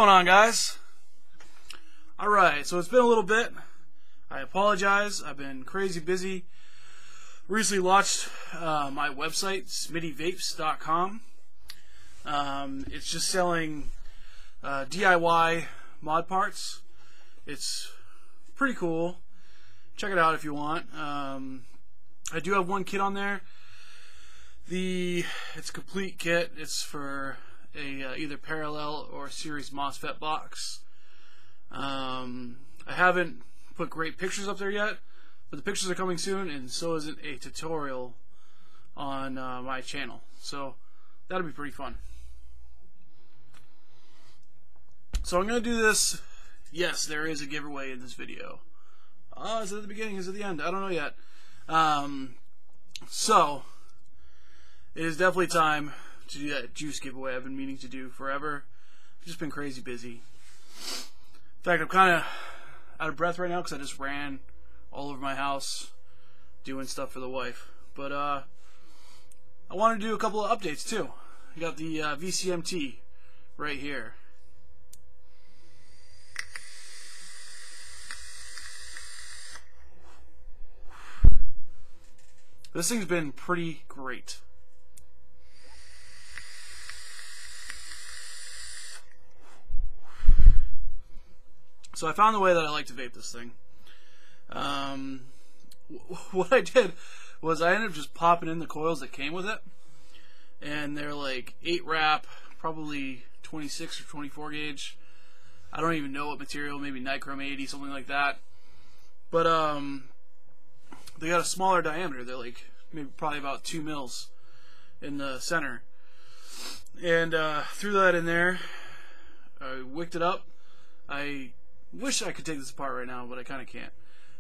going on, guys? Alright, so it's been a little bit. I apologize. I've been crazy busy. Recently launched my website, smittyvapes.com. It's just selling DIY mod parts. It's pretty cool. Check it out if you want. I do have one kit on there. It's a complete kit. It's for a either parallel or series MOSFET box. I haven't put great pictures up there yet, but the pictures are coming soon, and so is a tutorial on my channel. So that'll be pretty fun. So I'm going to do this. Yes, there is a giveaway in this video. Is it at the beginning? Is it at the end? I don't know yet. So it is definitely time to do that juice giveaway I've been meaning to do forever. I've just been crazy busy. In fact, I'm kind of out of breath right now because I just ran all over my house doing stuff for the wife. But I want to do a couple of updates too. I got the VCMT right here. This thing's been pretty great. So I found the way that I like to vape this thing. What I did was I ended up just popping in the coils that came with it. And they're like 8 wrap, probably 26 or 24 gauge. I don't even know what material, maybe nichrome 80, something like that. But they got a smaller diameter. They're like maybe probably about 2 mils in the center. And threw that in there. I wicked it up. I wish I could take this apart right now, but I kind of can't.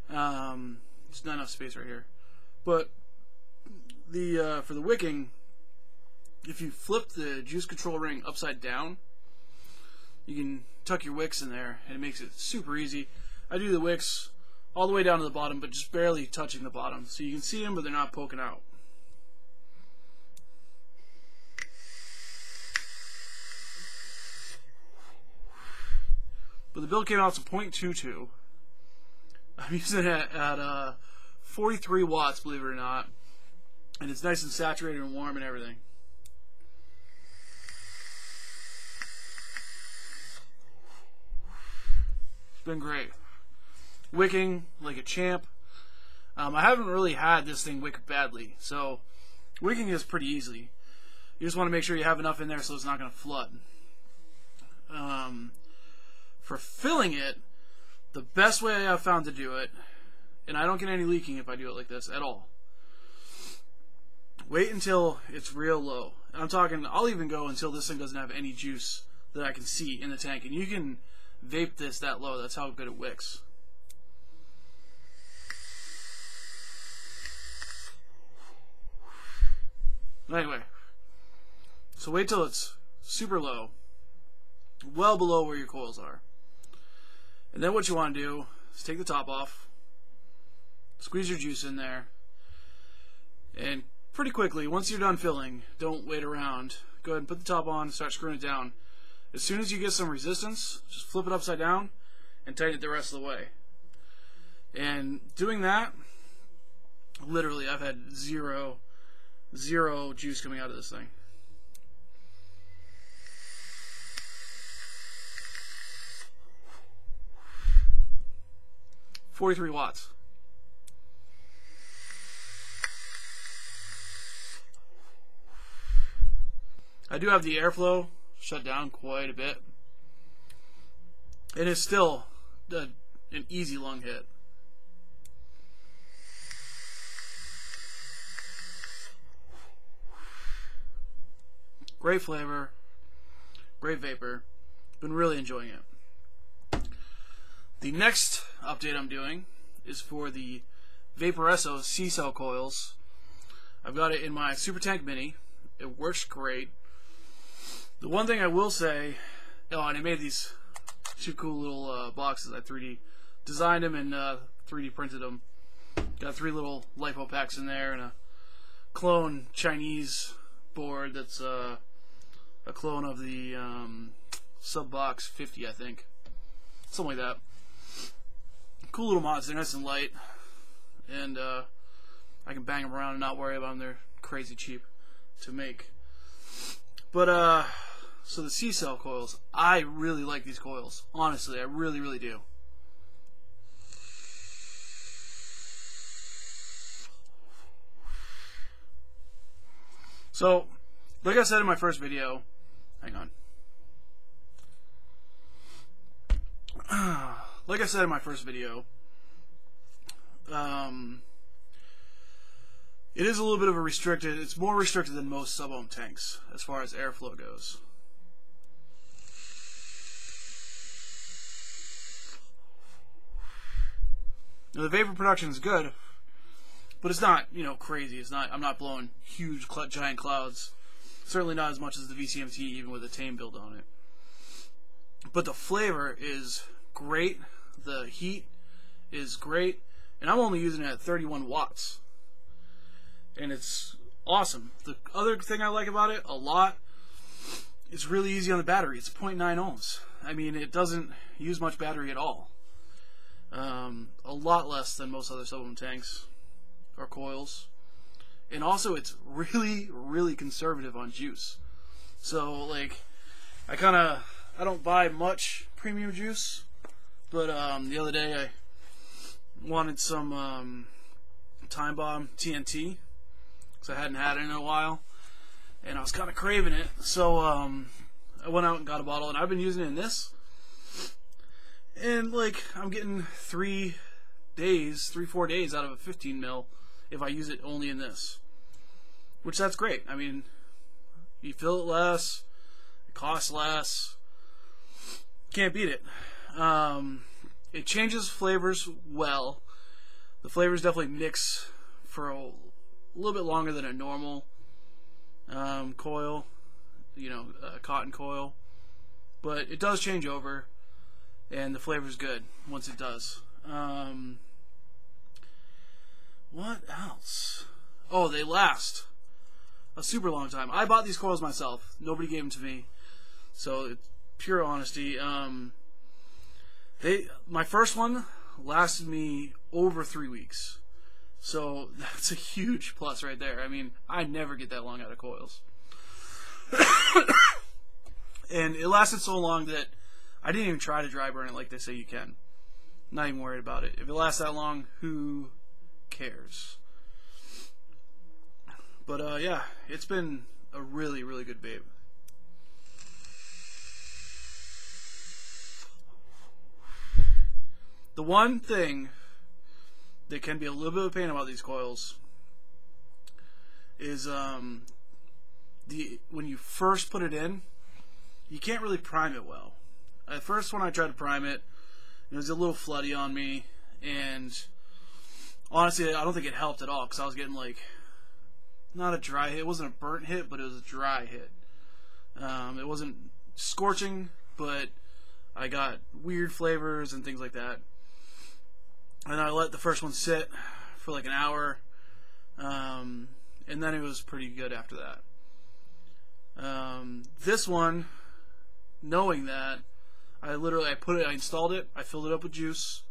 There's not enough space right here. But for the wicking, if you flip the juice control ring upside down, you can tuck your wicks in there, and it makes it super easy. I do the wicks all the way down to the bottom, but just barely touching the bottom. So you can see them, but they're not poking out. But the build came out to 0.22. I'm using it at 43 watts, believe it or not. And it's nice and saturated and warm and everything. It's been great. Wicking like a champ. I haven't really had this thing wick badly, so wicking is pretty easy. You just want to make sure you have enough in there so it's not going to flood. For filling it, the best way I've found to do it, and I don't get any leaking if I do it like this at all, wait until it's real low. And I'm talking, I'll even go until this thing doesn't have any juice that I can see in the tank. And you can vape this that low. That's how good it wicks. Anyway, so wait till it's super low, well below where your coils are. And then what you want to do is take the top off, squeeze your juice in there, and pretty quickly, once you're done filling, don't wait around. Go ahead and put the top on, start screwing it down. As soon as you get some resistance, just flip it upside down and tighten it the rest of the way. And doing that, literally, I've had zero juice coming out of this thing. .43 watts. I do have the airflow shut down quite a bit. It is still an easy lung hit. Great flavor, great vapor. Been really enjoying it. The next update I'm doing is for the Vaporesso CCell coils. I've got it in my Super Tank Mini. It works great. The one thing I will say, and I made these 2 cool little boxes. I 3D designed them and 3D printed them. Got 3 little lipo packs in there and a clone Chinese board that's a clone of the sub-box, 50 I think, something like that. Cool little mods. They're nice and light, and I can bang them around and not worry about them. They're crazy cheap to make. But so the CCell coils, I really like these coils. Honestly, I really, really do. So, like I said in my first video, hang on. Like I said in my first video, it is a little bit of a restricted, it's more restricted than most sub-ohm tanks as far as airflow goes. Now, the vapor production is good, but it's not, you know, crazy. It's not, I'm not blowing huge, giant clouds. Certainly not as much as the VCMT, even with a tame build on it. But the flavor is great. The heat is great. And I'm only using it at 31 watts. And it's awesome. The other thing I like about it a lot, it's really easy on the battery. It's 0.9 ohms. I mean, it doesn't use much battery at all. A lot less than most other sub-ohm tanks or coils. And also, it's really, really conservative on juice. So, like, I don't buy much premium juice, but the other day I wanted some Time Bomb TNT, because I hadn't had it in a while, and I was kind of craving it. So I went out and got a bottle, and I've been using it in this. And, like, I'm getting 3-4 days out of a 15 mil if I use it only in this. Which, that's great. I mean, you fill it less, it costs less. Can't beat it. It changes flavors well. The flavors definitely mix for a little bit longer than a normal coil, you know, a cotton coil. But it does change over. And the flavor's good once it does. What else? Oh, they last a super long time. I bought these coils myself. Nobody gave them to me. So, it's pure honesty. My first one lasted me over 3 weeks. So, that's a huge plus right there. I mean, I never get that long out of coils. And it lasted so long that I didn't even try to dry burn it like they say you can. Not even worried about it. If it lasts that long, who cares? But yeah, it's been a really, really good vape. The one thing that can be a little bit of a pain about these coils is when you first put it in, you can't really prime it well. At first, when I tried to prime it, it was a little floody on me, and honestly, I don't think it helped at all, because I was getting, like, not a dry hit. It wasn't a burnt hit, but it was a dry hit. It wasn't scorching, but I got weird flavors and things like that. And I let the first one sit for like an hour, and then it was pretty good after that. This one, knowing that, I installed it, I filled it up with juice,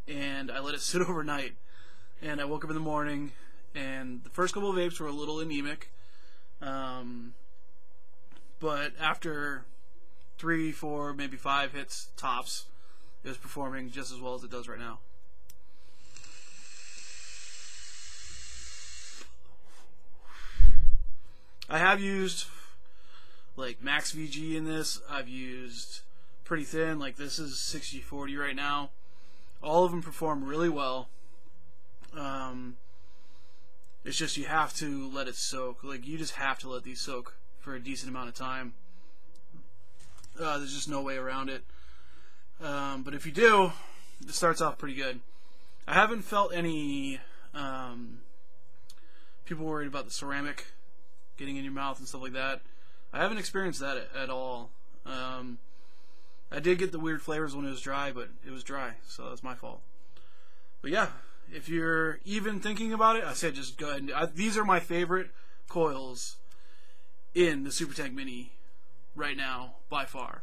and I let it sit overnight. And I woke up in the morning, and the first couple of vapes were a little anemic, but after 3, 4, maybe 5 hits tops, it was performing just as well as it does right now. I have used like max VG in this. I've used pretty thin, like this is 60/40 right now. All of them perform really well. It's just you have to let it soak. Like, you just have to let these soak for a decent amount of time. There's just no way around it. But if you do, it starts off pretty good. I haven't felt any people worried about the ceramic getting in your mouth and stuff like that. I haven't experienced that at all. I did get the weird flavors when it was dry, but it was dry, so that's my fault. But yeah, if you're even thinking about it, I said just go ahead and these are my favorite coils in the Super Tank Mini right now, by far.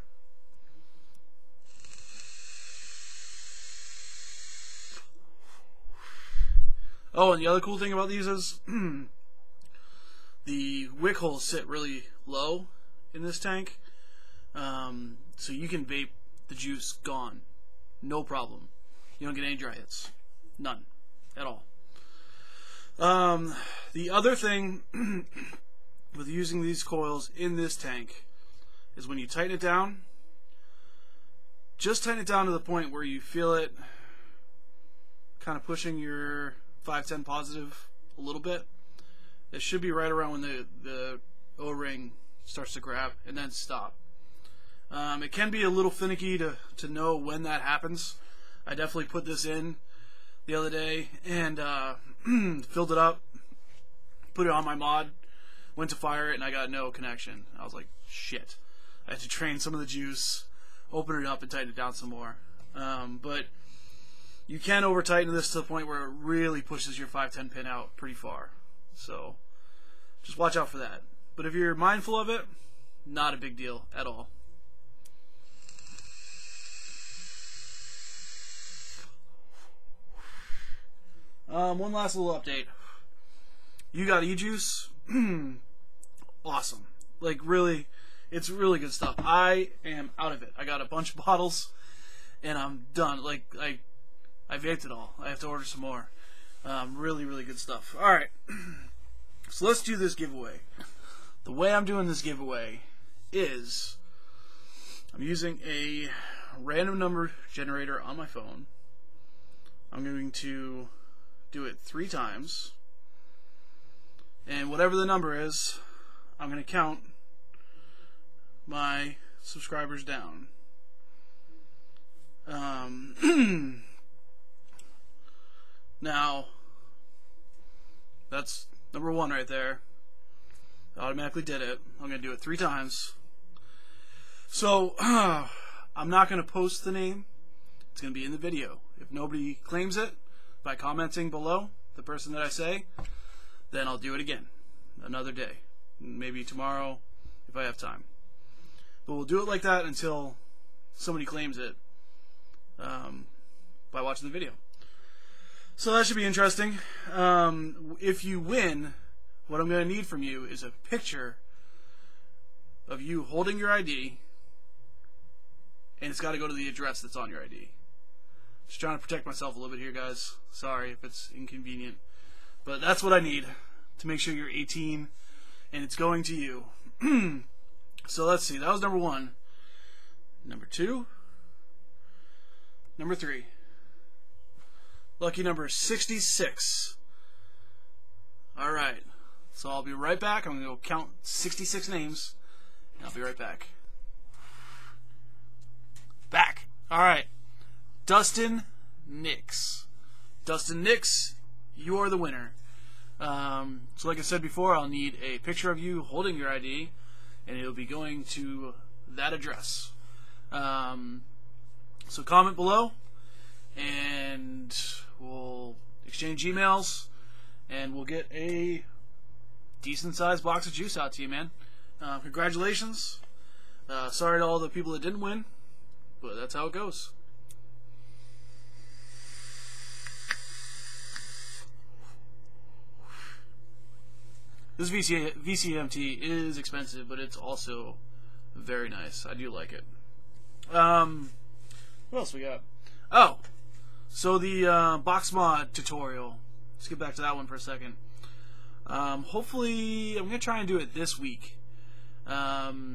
Oh, and the other cool thing about these is the wick holes sit really low in this tank, so you can vape the juice gone, no problem. You don't get any dry hits, none at all. The other thing with using these coils in this tank is when you tighten it down, just tighten it down to the point where you feel it kind of pushing your 510 positive a little bit. It should be right around when the O-ring starts to grab, and then stop. It can be a little finicky to know when that happens. I definitely put this in the other day and filled it up, put it on my mod, went to fire it, and I got no connection. I was like, shit. I had to drain some of the juice, open it up, and tighten it down some more. But you can over tighten this to the point where it really pushes your 510 pin out pretty far. So just watch out for that. But if you're mindful of it, not a big deal at all. One last little update. You got e-juice? Awesome. Like, really, it's really good stuff. I am out of it. I got a bunch of bottles, and I'm done. Like, I vaped it all. I have to order some more. Really, really good stuff. Alright. So let's do this giveaway. The way I'm doing this giveaway is I'm using a random number generator on my phone. I'm going to do it 3 times. And whatever the number is, I'm going to count my subscribers down. Now, that's number 1 right there. I automatically did it. I'm going to do it 3 times. So, I'm not going to post the name. It's going to be in the video. If nobody claims it by commenting below, the person that I say, then I'll do it again. Another day. Maybe tomorrow, if I have time. But we'll do it like that until somebody claims it by watching the video. So that should be interesting. If you win, what I'm going to need from you is a picture of you holding your ID, and it's got to go to the address that's on your ID. Just trying to protect myself a little bit here, guys. Sorry if it's inconvenient. But that's what I need to make sure you're 18 and it's going to you. So let's see. That was number 1. Number 2. Number 3. Lucky number 66. Alright. So I'll be right back. I'm going to go count 66 names. And I'll be right back. Alright. Dustin Nix. Dustin Nix, you are the winner. So like I said before, I'll need a picture of you holding your ID, and it'll be going to that address. So comment below, and we'll exchange emails, and we'll get a decent-sized box of juice out to you, man. Congratulations. Sorry to all the people that didn't win, but that's how it goes. This VCMT is expensive, but it's also very nice. I do like it. What else we got? Oh, so the box mod tutorial. Let's get back to that one for a second. Hopefully, I'm going to try and do it this week. Now,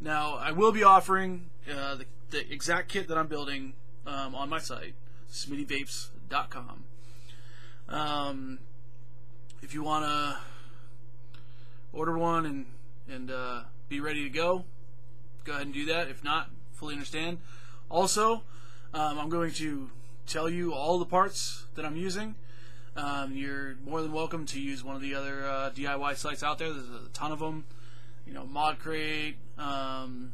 I will be offering the exact kit that I'm building on my site, smittyvapes.com. If you want to order one and be ready to go ahead and do that. If not, fully understand. Also, I'm going to tell you all the parts that I'm using. You're more than welcome to use one of the other DIY sites out there. There's a ton of them. You know, Mod Crate, No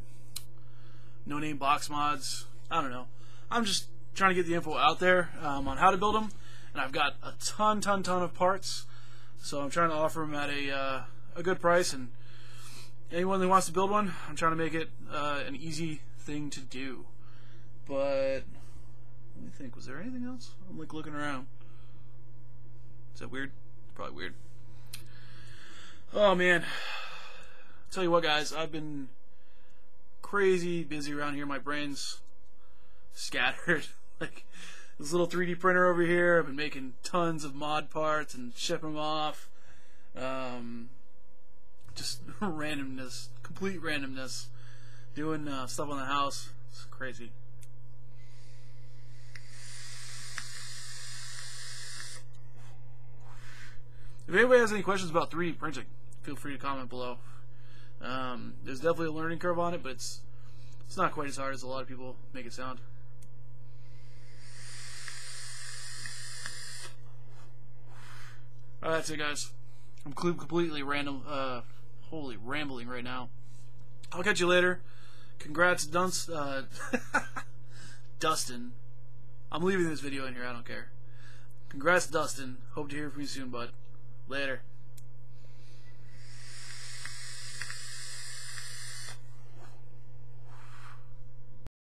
Name Box Mods. I don't know. I'm just trying to get the info out there on how to build them, and I've got a ton of parts. So I'm trying to offer them at a good price, and anyone that wants to build one, I'm trying to make it an easy thing to do. But let me think, was there anything else? I'm like looking around. Is that weird? Probably weird. Oh man. Tell you what, guys, I've been crazy busy around here. My brain's scattered. Like this little 3D printer over here. I've been making tons of mod parts and shipping them off. Just randomness, complete randomness. Doing stuff on the house. It's crazy. If anybody has any questions about 3D printing, feel free to comment below. There's definitely a learning curve on it, but it's not quite as hard as a lot of people make it sound. Alright, that's it, guys. I'm completely rambling right now. I'll catch you later. Congrats, Dustin. I'm leaving this video in here, I don't care. Congrats, Dustin. Hope to hear from you soon, bud. Later.